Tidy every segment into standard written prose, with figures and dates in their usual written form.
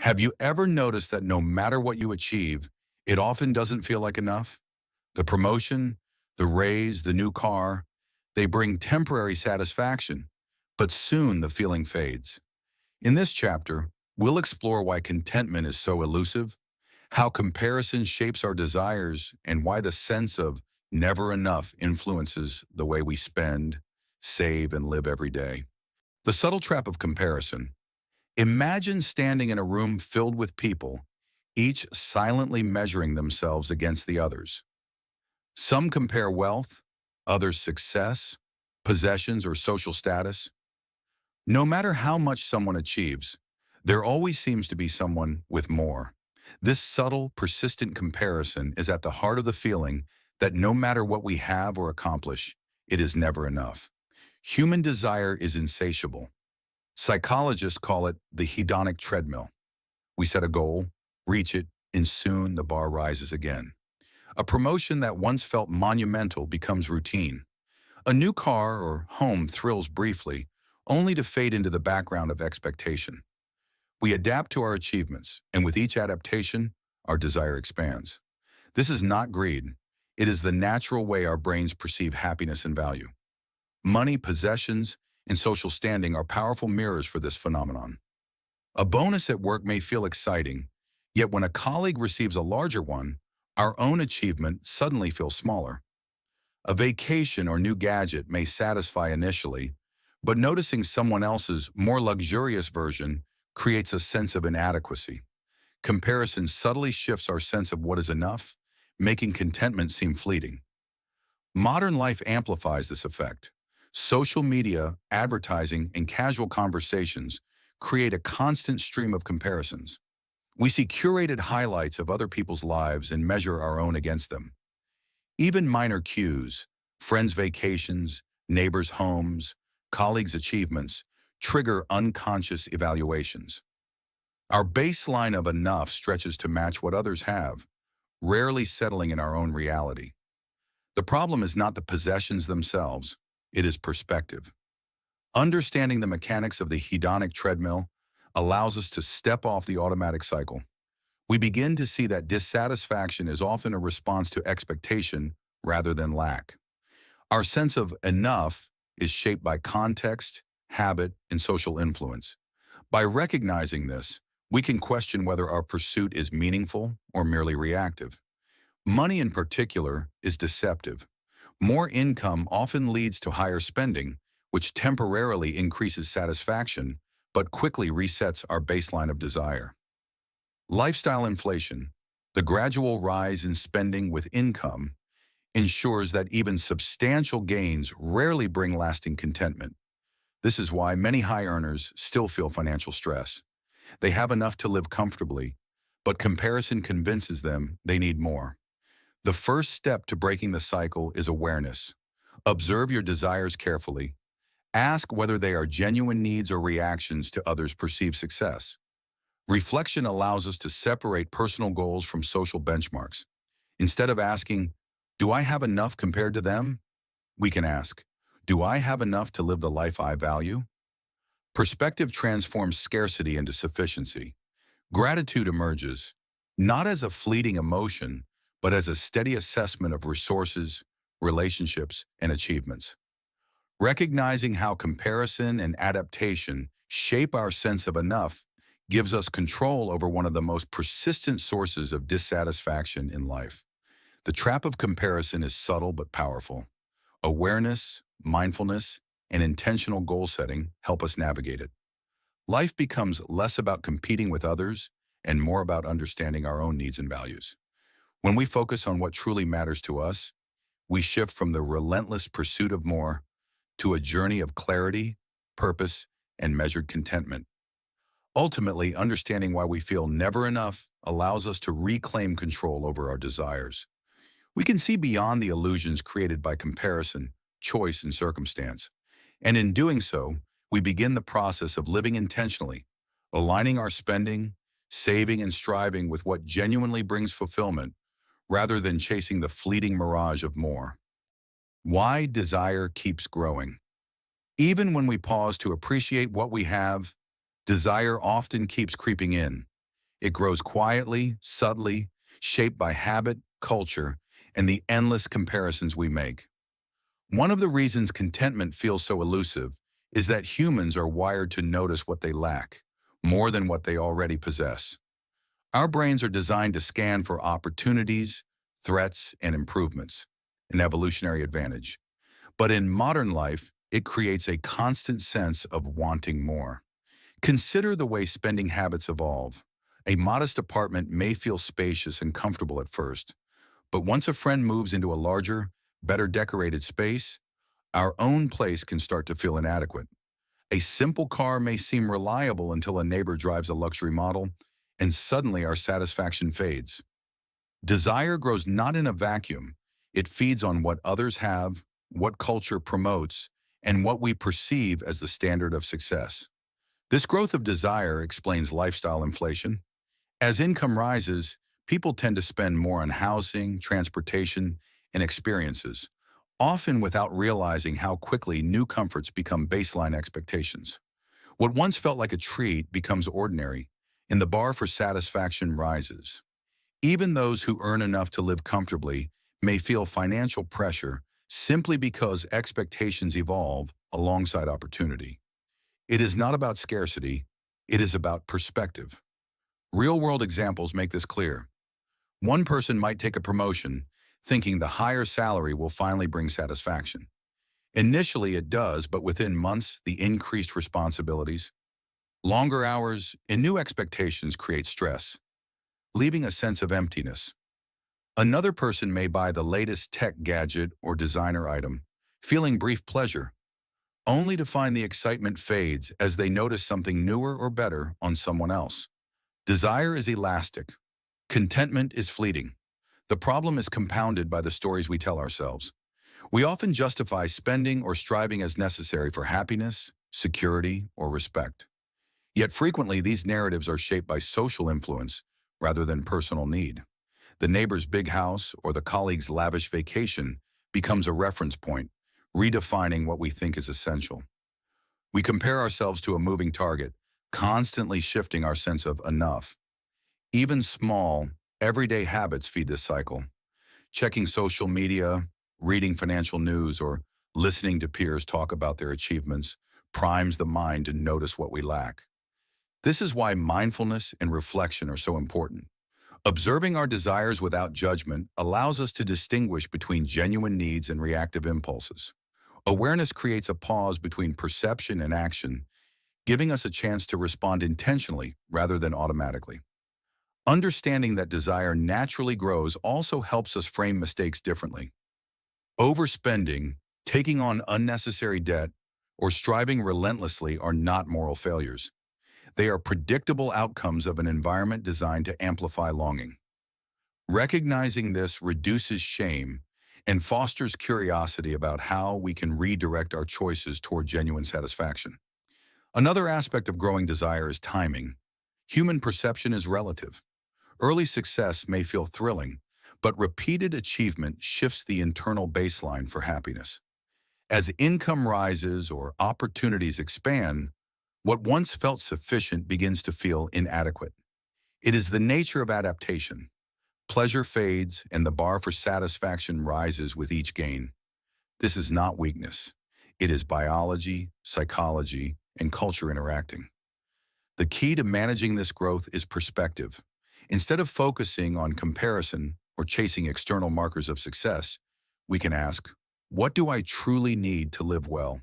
Have you ever noticed that no matter what you achieve, it often doesn't feel like enough? The promotion, the raise, the new car, they bring temporary satisfaction, but soon the feeling fades. In this chapter, we'll explore why contentment is so elusive, how comparison shapes our desires, and why the sense of never enough influences the way we spend, save, and live every day. The subtle trap of comparison. Imagine standing in a room filled with people, each silently measuring themselves against the others. Some compare wealth, others success, possessions, or social status. No matter how much someone achieves, there always seems to be someone with more. This subtle, persistent comparison is at the heart of the feeling that no matter what we have or accomplish, it is never enough. Human desire is insatiable. Psychologists call it the hedonic treadmill. We set a goal, reach it, and soon the bar rises again. A promotion that once felt monumental becomes routine. A new car or home thrills briefly, only to fade into the background of expectation. We adapt to our achievements, and with each adaptation, our desire expands. This is not greed. It is the natural way our brains perceive happiness and value. Money, possessions, and social standing are powerful mirrors for this phenomenon. A bonus at work may feel exciting, yet when a colleague receives a larger one, our own achievement suddenly feels smaller. A vacation or new gadget may satisfy initially, but noticing someone else's more luxurious version creates a sense of inadequacy. Comparison subtly shifts our sense of what is enough, making contentment seem fleeting. Modern life amplifies this effect. Social media, advertising, and casual conversations create a constant stream of comparisons. We see curated highlights of other people's lives and measure our own against them. Even minor cues, friends' vacations, neighbors' homes, colleagues' achievements, trigger unconscious evaluations. Our baseline of enough stretches to match what others have, rarely settling in our own reality. The problem is not the possessions themselves, it is perspective. Understanding the mechanics of the hedonic treadmill allows us to step off the automatic cycle. We begin to see that dissatisfaction is often a response to expectation rather than lack. Our sense of enough is shaped by context, habit, and social influence. By recognizing this, we can question whether our pursuit is meaningful or merely reactive. Money in particular is deceptive. More income often leads to higher spending, which temporarily increases satisfaction, but quickly resets our baseline of desire. Lifestyle inflation, the gradual rise in spending with income, ensures that even substantial gains rarely bring lasting contentment. This is why many high earners still feel financial stress. They have enough to live comfortably, but comparison convinces them they need more. The first step to breaking the cycle is awareness. Observe your desires carefully. Ask whether they are genuine needs or reactions to others' perceived success. Reflection allows us to separate personal goals from social benchmarks. Instead of asking, "Do I have enough compared to them?" we can ask, "Do I have enough to live the life I value?" Perspective transforms scarcity into sufficiency. Gratitude emerges, not as a fleeting emotion, but as a steady assessment of resources, relationships, and achievements. Recognizing how comparison and adaptation shape our sense of enough gives us control over one of the most persistent sources of dissatisfaction in life. The trap of comparison is subtle but powerful. Awareness, mindfulness, and intentional goal setting help us navigate it. Life becomes less about competing with others and more about understanding our own needs and values. When we focus on what truly matters to us, we shift from the relentless pursuit of more to a journey of clarity, purpose, and measured contentment. Ultimately, understanding why we feel never enough allows us to reclaim control over our desires. We can see beyond the illusions created by comparison, choice, and circumstance. And in doing so, we begin the process of living intentionally, aligning our spending, saving, and striving with what genuinely brings fulfillment, rather than chasing the fleeting mirage of more. Why desire keeps growing. Even when we pause to appreciate what we have, desire often keeps creeping in. It grows quietly, subtly, shaped by habit, culture, and the endless comparisons we make. One of the reasons contentment feels so elusive is that humans are wired to notice what they lack, more than what they already possess. Our brains are designed to scan for opportunities, threats, and improvements, an evolutionary advantage. But in modern life, it creates a constant sense of wanting more. Consider the way spending habits evolve. A modest apartment may feel spacious and comfortable at first, but once a friend moves into a larger, better decorated space, our own place can start to feel inadequate. A simple car may seem reliable until a neighbor drives a luxury model, and suddenly our satisfaction fades. Desire grows not in a vacuum. It feeds on what others have, what culture promotes, and what we perceive as the standard of success. This growth of desire explains lifestyle inflation. As income rises, people tend to spend more on housing, transportation, and experiences, often without realizing how quickly new comforts become baseline expectations. What once felt like a treat becomes ordinary, and the bar for satisfaction rises. Even those who earn enough to live comfortably may feel financial pressure simply because expectations evolve alongside opportunity. It is not about scarcity, it is about perspective. Real-world examples make this clear. One person might take a promotion, thinking the higher salary will finally bring satisfaction. Initially it does, but within months, the increased responsibilities, longer hours, and new expectations create stress, leaving a sense of emptiness. Another person may buy the latest tech gadget or designer item, feeling brief pleasure, only to find the excitement fades as they notice something newer or better on someone else. Desire is elastic. Contentment is fleeting. The problem is compounded by the stories we tell ourselves. We often justify spending or striving as necessary for happiness, security, or respect. Yet frequently these narratives are shaped by social influence rather than personal need. The neighbor's big house or the colleague's lavish vacation becomes a reference point, redefining what we think is essential. We compare ourselves to a moving target, constantly shifting our sense of enough. Even small, everyday habits feed this cycle. Checking social media, reading financial news, or listening to peers talk about their achievements primes the mind to notice what we lack. This is why mindfulness and reflection are so important. Observing our desires without judgment allows us to distinguish between genuine needs and reactive impulses. Awareness creates a pause between perception and action, giving us a chance to respond intentionally rather than automatically. Understanding that desire naturally grows also helps us frame mistakes differently. Overspending, taking on unnecessary debt, or striving relentlessly are not moral failures. They are predictable outcomes of an environment designed to amplify longing. Recognizing this reduces shame and fosters curiosity about how we can redirect our choices toward genuine satisfaction. Another aspect of growing desire is timing. Human perception is relative. Early success may feel thrilling, but repeated achievement shifts the internal baseline for happiness. As income rises or opportunities expand, what once felt sufficient begins to feel inadequate. It is the nature of adaptation. Pleasure fades and the bar for satisfaction rises with each gain. This is not weakness. It is biology, psychology, and culture interacting. The key to managing this growth is perspective. Instead of focusing on comparison or chasing external markers of success, we can ask, what do I truly need to live well?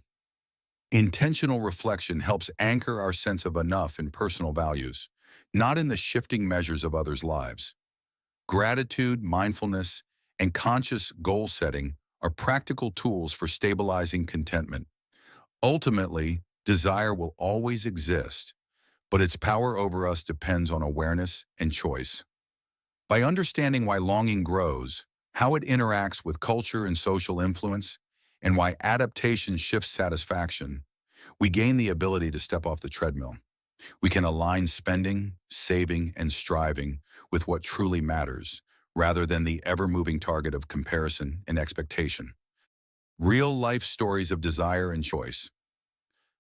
Intentional reflection helps anchor our sense of enough in personal values, not in the shifting measures of others' lives. Gratitude, mindfulness, and conscious goal setting are practical tools for stabilizing contentment. Ultimately, desire will always exist, but its power over us depends on awareness and choice. By understanding why longing grows, how it interacts with culture and social influence, and why adaptation shifts satisfaction, we gain the ability to step off the treadmill. We can align spending, saving, and striving with what truly matters, rather than the ever-moving target of comparison and expectation. Real-life stories of desire and choice.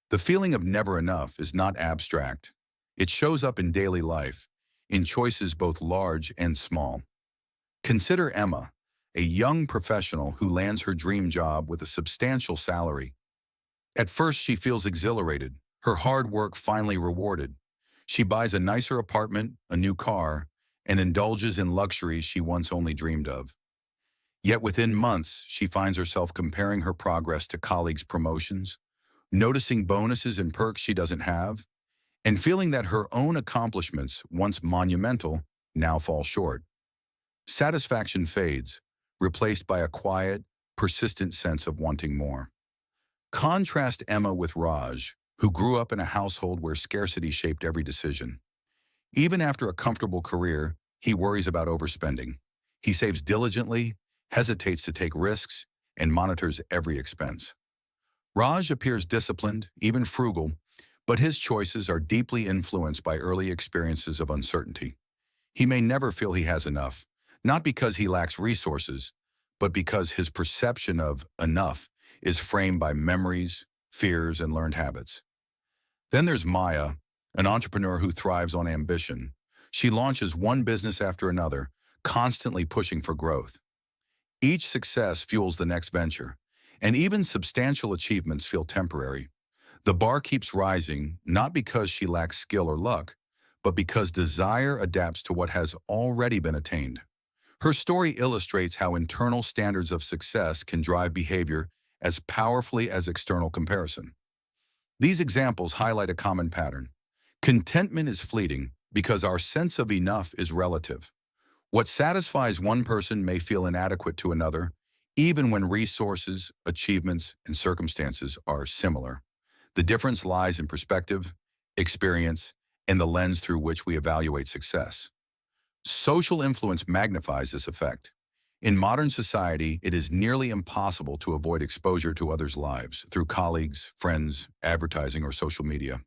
The feeling of never enough is not abstract. It shows up in daily life, in choices both large and small. Consider Emma, a young professional who lands her dream job with a substantial salary. At first, she feels exhilarated, her hard work finally rewarded. She buys a nicer apartment, a new car, and indulges in luxuries she once only dreamed of. Yet within months, she finds herself comparing her progress to colleagues' promotions, noticing bonuses and perks she doesn't have, and feeling that her own accomplishments, once monumental, now fall short. Satisfaction fades, replaced by a quiet, persistent sense of wanting more. Contrast Emma with Raj, who grew up in a household where scarcity shaped every decision. Even after a comfortable career, he worries about overspending. He saves diligently, hesitates to take risks, and monitors every expense. Raj appears disciplined, even frugal, but his choices are deeply influenced by early experiences of uncertainty. He may never feel he has enough, not because he lacks resources, but because his perception of enough is framed by memories, fears, and learned habits. Then there's Maya, an entrepreneur who thrives on ambition. She launches one business after another, constantly pushing for growth. Each success fuels the next venture, and even substantial achievements feel temporary. The bar keeps rising, not because she lacks skill or luck, but because desire adapts to what has already been attained. Her story illustrates how internal standards of success can drive behavior as powerfully as external comparison. These examples highlight a common pattern. Contentment is fleeting because our sense of enough is relative. What satisfies one person may feel inadequate to another, even when resources, achievements, and circumstances are similar. The difference lies in perspective, experience, and the lens through which we evaluate success. Social influence magnifies this effect. In modern society, it is nearly impossible to avoid exposure to others' lives through colleagues, friends, advertising, or social media.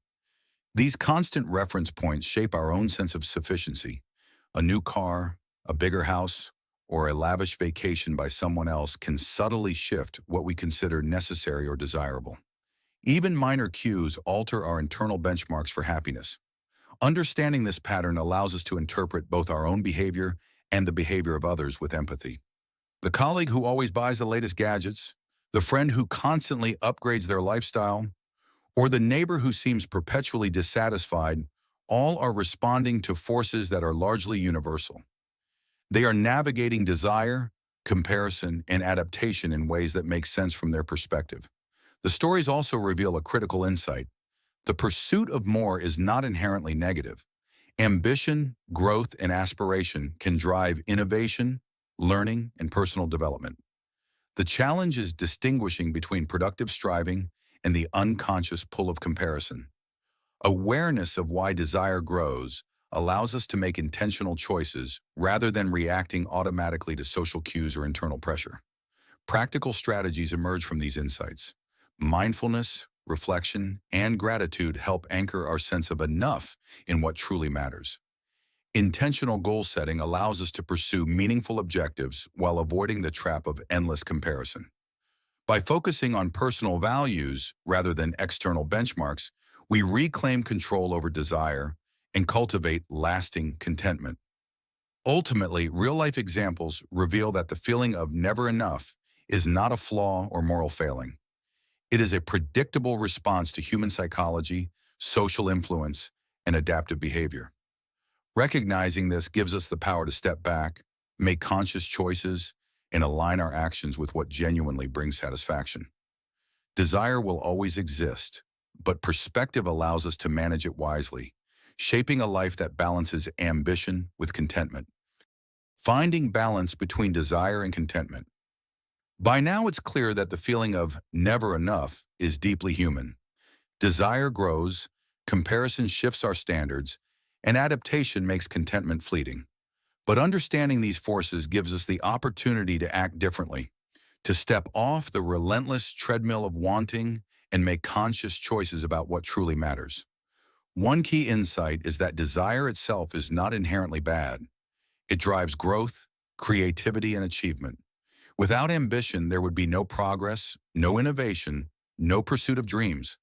These constant reference points shape our own sense of sufficiency. A new car, a bigger house, or a lavish vacation by someone else can subtly shift what we consider necessary or desirable. Even minor cues alter our internal benchmarks for happiness. Understanding this pattern allows us to interpret both our own behavior and the behavior of others with empathy. The colleague who always buys the latest gadgets, the friend who constantly upgrades their lifestyle, or the neighbor who seems perpetually dissatisfied, all are responding to forces that are largely universal. They are navigating desire, comparison, and adaptation in ways that make sense from their perspective. The stories also reveal a critical insight. The pursuit of more is not inherently negative. Ambition, growth, and aspiration can drive innovation, learning, and personal development. The challenge is distinguishing between productive striving and the unconscious pull of comparison. Awareness of why desire grows allows us to make intentional choices rather than reacting automatically to social cues or internal pressure. Practical strategies emerge from these insights. Mindfulness, reflection, and gratitude help anchor our sense of enough in what truly matters. Intentional goal setting allows us to pursue meaningful objectives while avoiding the trap of endless comparison. By focusing on personal values rather than external benchmarks, we reclaim control over desire and cultivate lasting contentment. Ultimately, real-life examples reveal that the feeling of never enough is not a flaw or moral failing. It is a predictable response to human psychology, social influence, and adaptive behavior. Recognizing this gives us the power to step back, make conscious choices, and align our actions with what genuinely brings satisfaction. Desire will always exist, but perspective allows us to manage it wisely, shaping a life that balances ambition with contentment. Finding balance between desire and contentment. By now, it's clear that the feeling of never enough is deeply human. Desire grows, comparison shifts our standards, and adaptation makes contentment fleeting. But understanding these forces gives us the opportunity to act differently, to step off the relentless treadmill of wanting and make conscious choices about what truly matters. One key insight is that desire itself is not inherently bad. It drives growth, creativity, and achievement. Without ambition, there would be no progress, no innovation, no pursuit of dreams.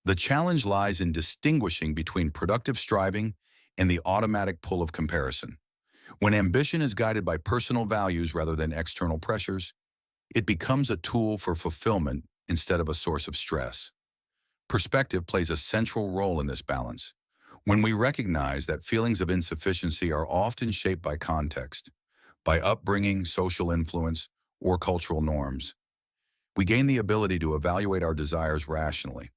The challenge lies in distinguishing between productive striving and the automatic pull of comparison. When ambition is guided by personal values rather than external pressures, it becomes a tool for fulfillment instead of a source of stress. Perspective plays a central role in this balance. When we recognize that feelings of insufficiency are often shaped by context, by upbringing, social influence, or cultural norms, we gain the ability to evaluate our desires rationally.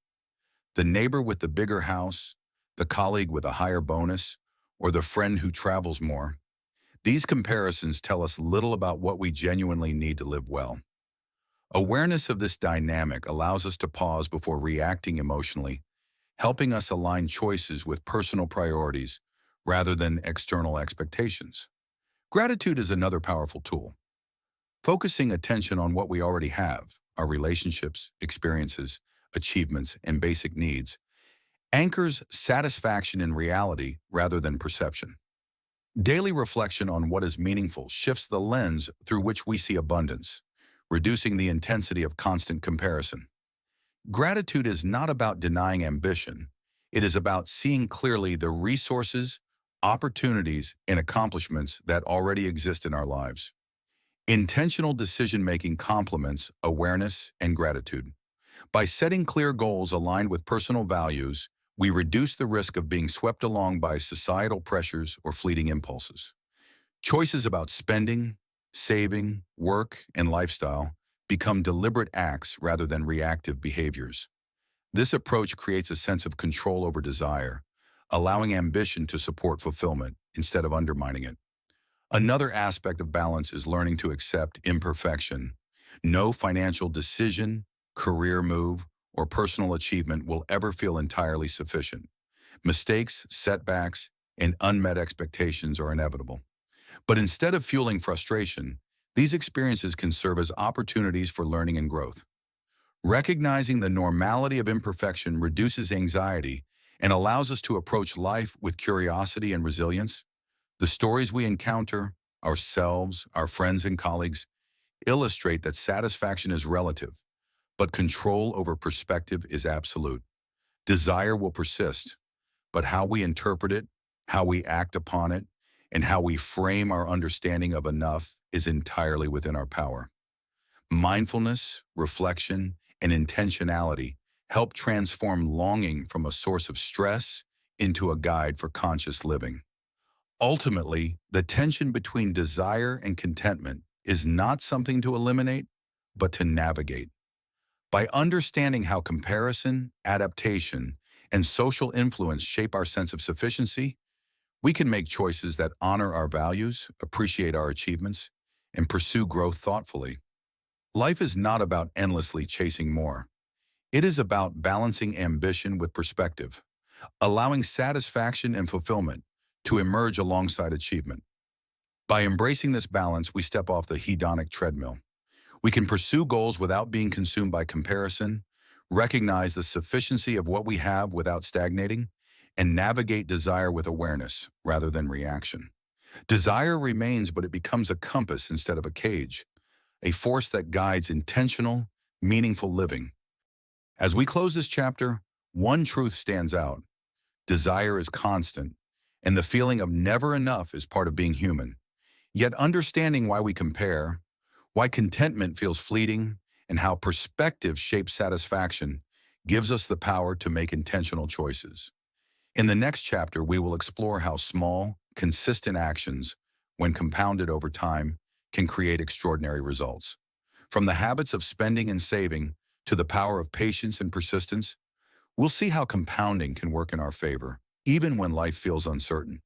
The neighbor with the bigger house, the colleague with a higher bonus, or the friend who travels more, these comparisons tell us little about what we genuinely need to live well. Awareness of this dynamic allows us to pause before reacting emotionally, helping us align choices with personal priorities rather than external expectations. Gratitude is another powerful tool. Focusing attention on what we already have, our relationships, experiences, achievements, and basic needs, anchors satisfaction in reality rather than perception. Daily reflection on what is meaningful shifts the lens through which we see abundance, reducing the intensity of constant comparison. Gratitude is not about denying ambition. It is about seeing clearly the resources, opportunities, and accomplishments that already exist in our lives. Intentional decision-making complements awareness and gratitude. By setting clear goals aligned with personal values, we reduce the risk of being swept along by societal pressures or fleeting impulses. Choices about spending, saving, work, and lifestyle become deliberate acts rather than reactive behaviors. This approach creates a sense of control over desire, allowing ambition to support fulfillment instead of undermining it. Another aspect of balance is learning to accept imperfection. No financial decision, career move, or personal achievement will ever feel entirely sufficient. Mistakes, setbacks, and unmet expectations are inevitable. But instead of fueling frustration, these experiences can serve as opportunities for learning and growth. Recognizing the normality of imperfection reduces anxiety and allows us to approach life with curiosity and resilience. The stories we encounter, ourselves, our friends, and colleagues, illustrate that satisfaction is relative, but control over perspective is absolute. Desire will persist, but how we interpret it, how we act upon it, and how we frame our understanding of enough is entirely within our power. Mindfulness, reflection, and intentionality help transform longing from a source of stress into a guide for conscious living. Ultimately, the tension between desire and contentment is not something to eliminate, but to navigate. By understanding how comparison, adaptation, and social influence shape our sense of sufficiency, we can make choices that honor our values, appreciate our achievements, and pursue growth thoughtfully. Life is not about endlessly chasing more. It is about balancing ambition with perspective, allowing satisfaction and fulfillment to emerge alongside achievement. By embracing this balance, we step off the hedonic treadmill. We can pursue goals without being consumed by comparison, recognize the sufficiency of what we have without stagnating, and navigate desire with awareness rather than reaction. Desire remains, but it becomes a compass instead of a cage, a force that guides intentional, meaningful living. As we close this chapter, one truth stands out. Desire is constant, and the feeling of never enough is part of being human. Yet understanding why we compare, why contentment feels fleeting, and how perspective shapes satisfaction gives us the power to make intentional choices. In the next chapter, we will explore how small, consistent actions, when compounded over time, can create extraordinary results. From the habits of spending and saving to the power of patience and persistence, we'll see how compounding can work in our favor, even when life feels uncertain.